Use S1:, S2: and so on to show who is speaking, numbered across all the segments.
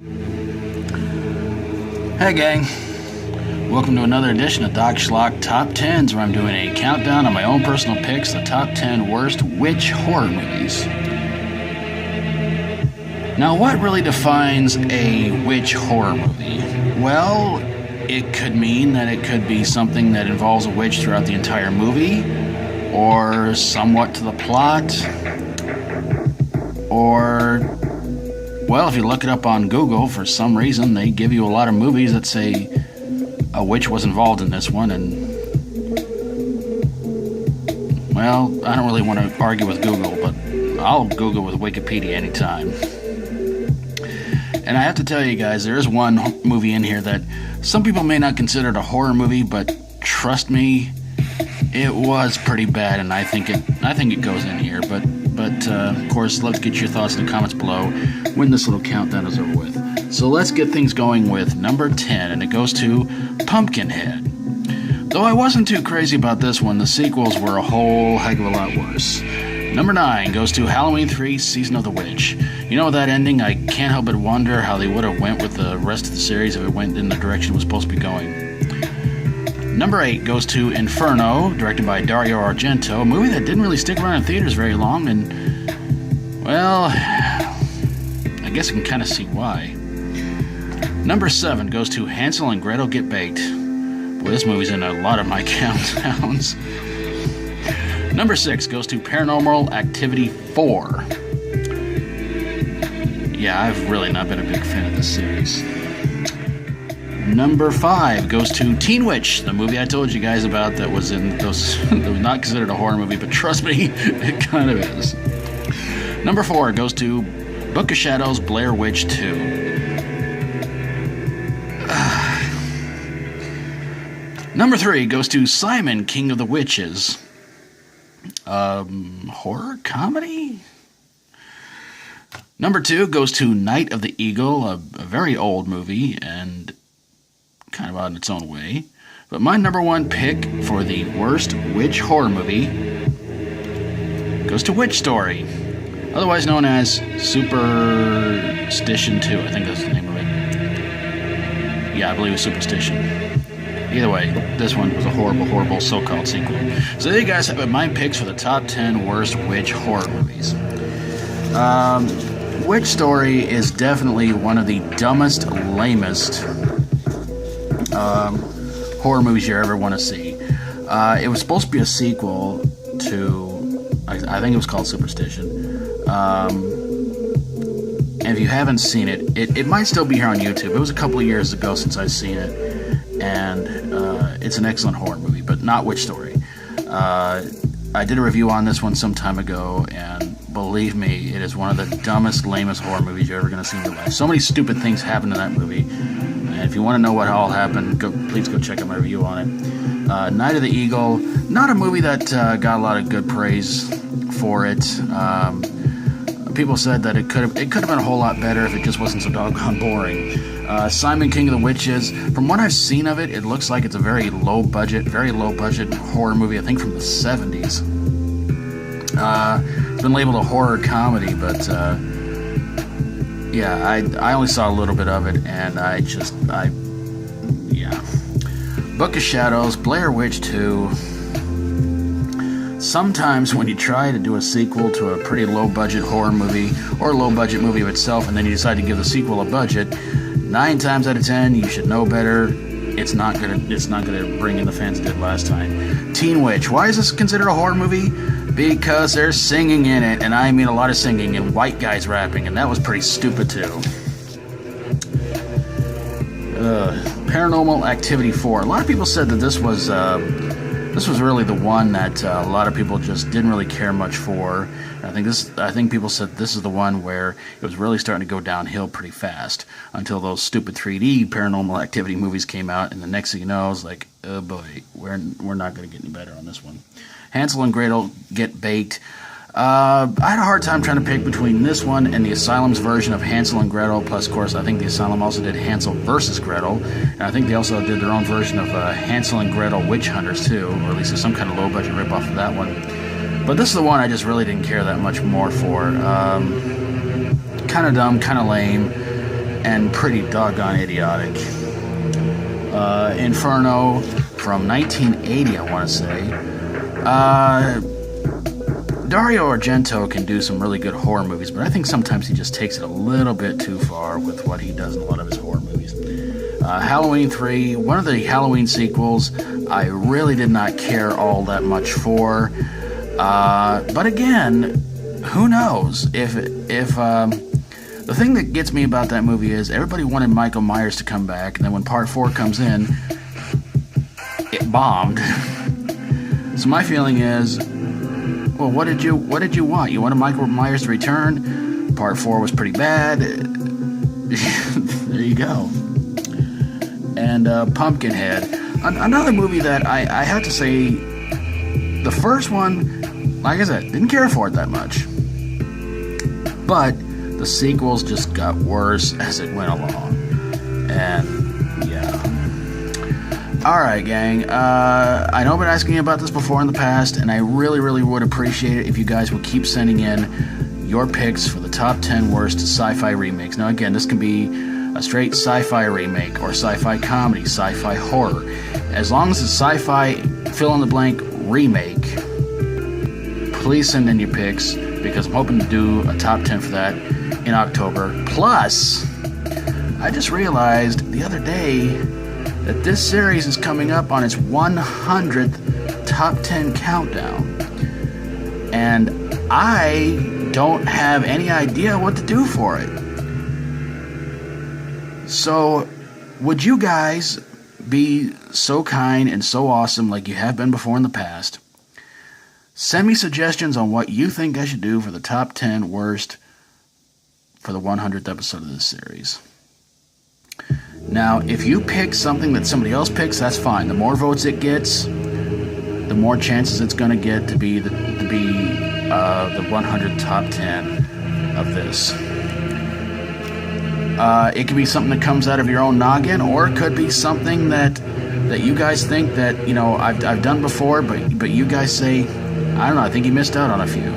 S1: Hey gang, welcome to another edition of Doc Schlock Top 10s, where I'm doing a countdown on my own personal picks, the top 10 worst witch horror movies. Now, what really defines a witch horror movie? Well, it could mean that it could be something that involves a witch throughout the entire movie, or somewhat to the plot, or, well, if you look it up on Google, for some reason, they give you a lot of movies that say a witch was involved in this one, and, well, I don't really want to argue with Google, but I'll Google with Wikipedia anytime. And I have to tell you guys, there is one movie in here that some people may not consider it a horror movie, but trust me, it was pretty bad, and I think it goes in here. But of course, let's get your thoughts in the comments below when this little countdown is over with. So let's get things going with number 10, and it goes to Pumpkinhead. Though I wasn't too crazy about this one, the sequels were a whole heck of a lot worse. Number 9 goes to Halloween 3, Season of the Witch. You know, that ending, I can't help but wonder how they would have went with the rest of the series if it went in the direction it was supposed to be going. Number 8 goes to Inferno, directed by Dario Argento, a movie that didn't really stick around in theaters very long, and, well, I guess you can kind of see why. Number 7 goes to Hansel and Gretel Get Baked. Boy, this movie's in a lot of my countdowns. Number 6 goes to Paranormal Activity 4. Yeah, I've really not been a big fan of this series. Number 5 goes to Teen Witch, the movie I told you guys about that was in those that was not considered a horror movie, but trust me, it kind of is. Number 4 goes to Book of Shadows, Blair Witch 2. Number 3 goes to Simon, King of the Witches. Horror comedy? Number 2 goes to Night of the Eagle, a very old movie, and kind of odd in its own way. But my number 1 pick for the worst witch horror movie goes to Witch Story, otherwise known as Superstition 2. I think that's the name of it. Yeah, I believe it's Superstition. Either way, this one was a horrible, horrible so-called sequel. So there you guys have it, my picks for the top 10 worst witch horror movies. Witch Story is definitely one of the dumbest, lamest horror movies you ever want to see. It was supposed to be a sequel to, I think it was called Superstition. And if you haven't seen it, it might still be here on YouTube. It was a couple of years ago since I've seen it, and it's an excellent horror movie, but not Witch Story. I did a review on this one some time ago, and believe me, it is one of the dumbest, lamest horror movies you're ever going to see in your life. So many stupid things happened in that movie, and if you want to know what all happened, please go check out my review on it. Night of the Eagle, not a movie that got a lot of good praise for it. People said that it could have been a whole lot better if it just wasn't so doggone boring. Simon, King of the Witches, from what I've seen of it, it looks like it's a very low budget horror movie, I think from the 70s. It's been labeled a horror comedy, but yeah, I only saw a little bit of it, and yeah. Book of Shadows, Blair Witch 2. Sometimes when you try to do a sequel to a pretty low-budget horror movie, or a low-budget movie of itself, and then you decide to give the sequel a budget, 9 times out of 10, you should know better. It's not gonna bring in the fans it did last time. Teen Witch. Why is this considered a horror movie? Because there's singing in it, and I mean a lot of singing, and white guys rapping, and that was pretty stupid too. Paranormal Activity 4. A lot of people said that this was really the one that a lot of people just didn't really care much for. I think people said this is the one where it was really starting to go downhill pretty fast until those stupid 3D Paranormal Activity movies came out, and the next thing you know, it's like, oh boy, we're not going to get any better on this one. Hansel and Gretel Get Baked. I had a hard time trying to pick between this one and the Asylum's version of Hansel and Gretel. Plus, of course, I think the Asylum also did Hansel versus Gretel, and I think they also did their own version of Hansel and Gretel Witch Hunters too, or at least some kind of low-budget ripoff of that one. But this is the one I just really didn't care that much more for. Kind of dumb, kind of lame, and and pretty doggone idiotic. Inferno from 1980, I want to say. Dario Argento can do some really good horror movies, but I think sometimes he just takes it a little bit too far with what he does in a lot of his horror movies. Halloween 3, one of the Halloween sequels, I really did not care all that much for. But again, who knows? If the thing that gets me about that movie is everybody wanted Michael Myers to come back, and then when part 4 comes in, it bombed. So my feeling is, well, what did you want? You wanted Michael Myers to return? Part 4 was pretty bad. There you go. And Pumpkinhead, another movie that I have to say, the first one, like I said, didn't care for it that much. But the sequels just got worse as it went along. And yeah. Alright, gang. I know I've been asking you about this before in the past, and I really, really would appreciate it if you guys would keep sending in your picks for the top 10 worst sci-fi remakes. Now, again, this can be a straight sci-fi remake or sci-fi comedy, sci-fi horror. As long as it's sci-fi fill-in-the-blank remake, please send in your picks, because I'm hoping to do a top 10 for that in October. Plus, I just realized the other day that this series is coming up on its 100th top 10 countdown. And I don't have any idea what to do for it. So, would you guys be so kind and so awesome like you have been before in the past? Send me suggestions on what you think I should do for the top 10 worst for the 100th episode of this series. Now, if you pick something that somebody else picks, that's fine. The more votes it gets, the more chances it's going to get to be the 100 top 10 of this. It could be something that comes out of your own noggin, or it could be something that you guys think that, you know, I've done before, but you guys say, I don't know, I think you missed out on a few.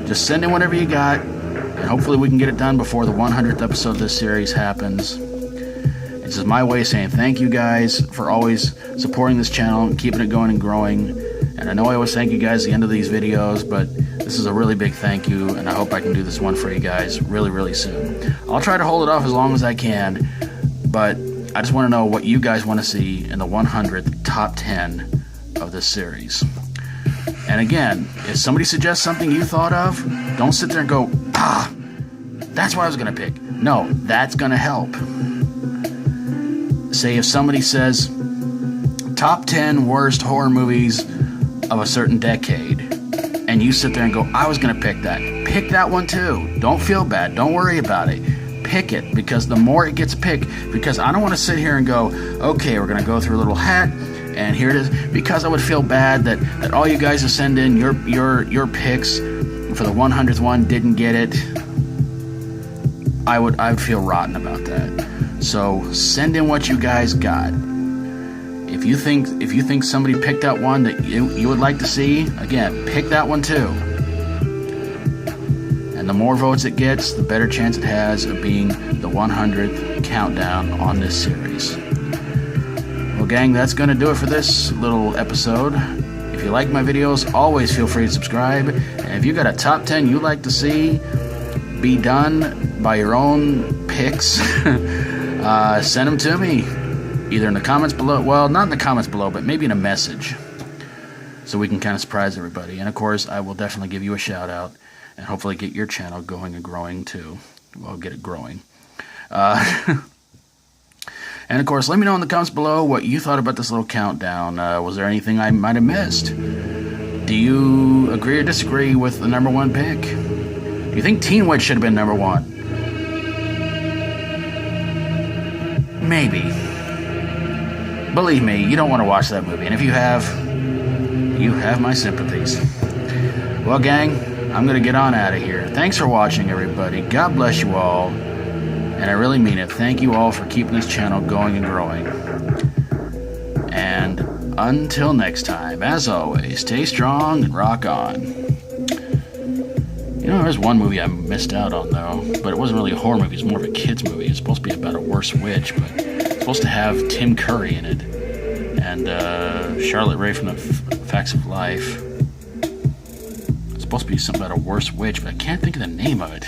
S1: Just send in whatever you got, and hopefully we can get it done before the 100th episode of this series happens. This is my way of saying thank you guys for always supporting this channel and keeping it going and growing. And I know I always thank you guys at the end of these videos, but this is a really big thank you, and I hope I can do this one for you guys really, really soon. I'll try to hold it off as long as I can, but I just want to know what you guys want to see in the 100th top 10 of this series. And again, if somebody suggests something you thought of, don't sit there and go, that's what I was going to pick. No, that's going to help. Say if somebody says, top 10 worst horror movies of a certain decade, and you sit there and go, I was going to pick that one too. Don't feel bad. Don't worry about it. Pick it, because the more it gets picked, because I don't want to sit here and go, okay, we're going to go through a little hat, and here it is, because I would feel bad that all you guys who send in your picks for the 100th one didn't get it. I would feel rotten about that. So send in what you guys got. If you think somebody picked out one that you would like to see, again, pick that one too. And the more votes it gets, the better chance it has of being the 100th countdown on this series. Well, gang, that's going to do it for this little episode. If you like my videos, always feel free to subscribe. And if you got a top 10 you'd like to see be done by your own picks, send them to me. Either in the comments below, well, not in the comments below, but maybe in a message, so we can kind of surprise everybody. And of course, I will definitely give you a shout out, and hopefully get your channel going and growing too. Well, get it growing. And of course, let me know in the comments below what you thought about this little countdown. Was there anything I might have missed? Do you agree or disagree with the number one pick? Do you think Teen Witch should have been number one? Maybe. Believe me, you don't want to watch that movie, and if you have my sympathies. Well, gang, I'm going to get on out of here. Thanks for watching, everybody. God bless you all, and I really mean it. Thank you all for keeping this channel going and growing. And until next time, as always, stay strong and rock on. You There's one movie I missed out on, though, but it wasn't really a horror movie. It's more of a kid's movie. It's supposed to be about a worse witch, but it's supposed to have Tim Curry in it and Charlotte Rae from the Facts of Life. It's supposed to be something about a worse witch, but I can't think of the name of it.